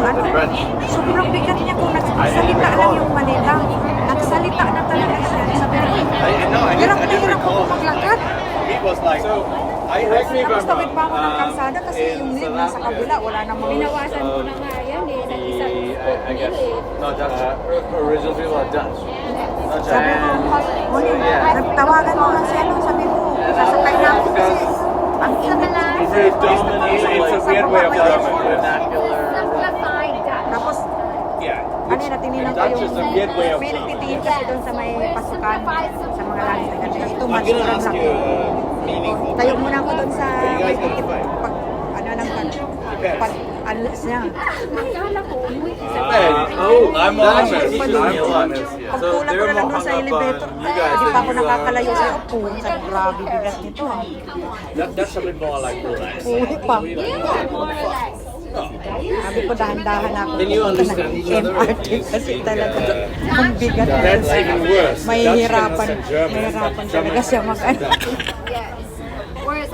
ano, sobrang bigat niya kung nagsalita lang yung Manila. Nagsalita na talaga siya. Sabi niya, hirap na hirap ako maglakad. Tapos tawid pa ako ng kalsada kasi yung lift nasa kabila, wala namang... Binawasan ko na nga yan eh, nag-isang footmill eh. No, Dutch. Original people are Dutch. Sabi ko, nagtawagan mo nga siya, sabi mo, sasakay na ako kasi ang init. Very dominant. It's a weird way of vernacular. Simplified Dutch. Tapos, Yeah. kanina tininan ko Dutch yung... is a weird way of May talking. nagtitingin kasi doon sa may pasukan sa mga langit na ganito. Ito, I'm mas gonna sobrang ask laki. you meaningful. Tayo muna ako doon sa You may guys have tikit to fight. pag ano lang kan pag unless niya. Akala ko, umuwi sa I'm honest. Pag So tulad ko they're na lang more doon sa hung up elevator, on you guys hindi pa than ako you are. nakakalayo sa upo. Sa grabe, bigat nito. That's a bit more like relaxed. Uwi pa. more or less. Sabi ko dahan-dahan ako. Can you understand each other? MRT kasi talaga ang bigat. That's even worse. May Dutch hirapan, and German. may hirapan talaga siya mag-ano. Yes. Whereas